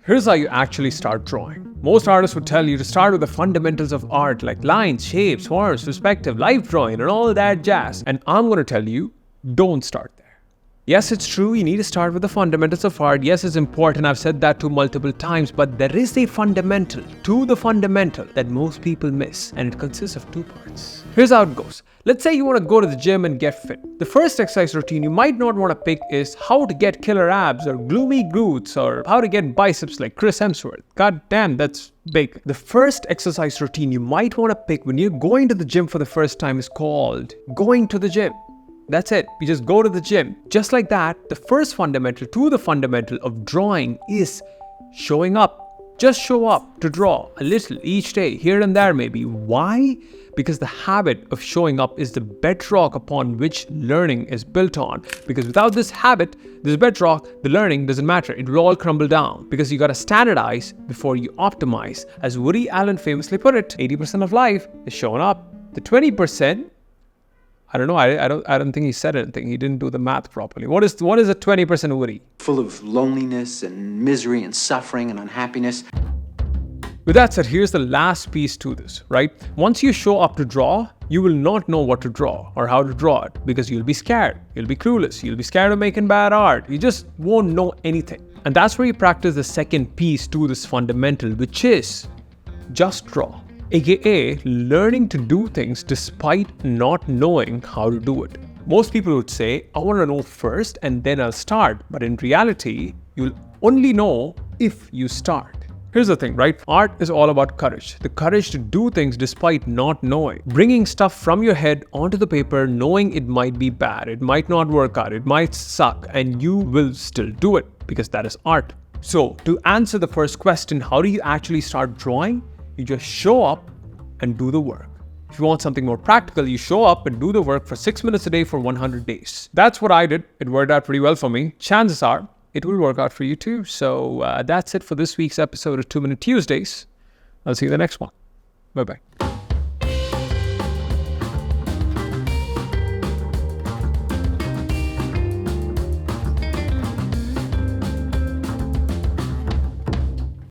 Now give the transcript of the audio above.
Here's how you actually start drawing. Most artists would tell you to start with the fundamentals of art like lines, shapes, forms, perspective, life drawing, and all that jazz. And I'm going to tell you, don't start there. Yes, it's true, you need to start with the fundamentals of art. Yes, it's important, I've said that too multiple times, but there is a fundamental to the fundamental that most people miss, and it consists of two parts. Here's how it goes. Let's say you want to go to the gym and get fit. The first exercise routine you might not want to pick is how to get killer abs or gloomy glutes or how to get biceps like Chris Hemsworth. God damn, that's big. The first exercise routine you might want to pick when you're going to the gym for the first time is called going to the gym. That's it. You just go to the gym. Just like that, the first fundamental to the fundamental of drawing is showing up. Just show up to draw a little each day, here and there maybe. Why? Because the habit of showing up is the bedrock upon which learning is built on. Because without this habit, this bedrock, the learning doesn't matter. It will all crumble down. Because you gotta standardize before you optimize. As Woody Allen famously put it, 80% of life is showing up. The 20%, I don't know. I don't think he said anything. He didn't do the math properly. What is a 20% Woody? Full of loneliness and misery and suffering and unhappiness. With that said, here's the last piece to this, right? Once you show up to draw, you will not know what to draw or how to draw it because you'll be scared. You'll be clueless. You'll be scared of making bad art. You just won't know anything. And that's where you practice the second piece to this fundamental, which is just draw. AKA learning to do things despite not knowing how to do it. Most people would say, I want to know first and then I'll start. But in reality, you'll only know if you start. Here's the thing, right? Art is all about courage. The courage to do things despite not knowing. Bringing stuff from your head onto the paper, knowing it might be bad, it might not work out, it might suck, and you will still do it because that is art. So to answer the first question, how do you actually start drawing? You just show up and do the work. If you want something more practical, you show up and do the work for 6 minutes a day for 100 days. That's what I did. It worked out pretty well for me. Chances are it will work out for you too. So that's it for this week's episode of 2 Minute Tuesdays. I'll see you in the next one. Bye-bye.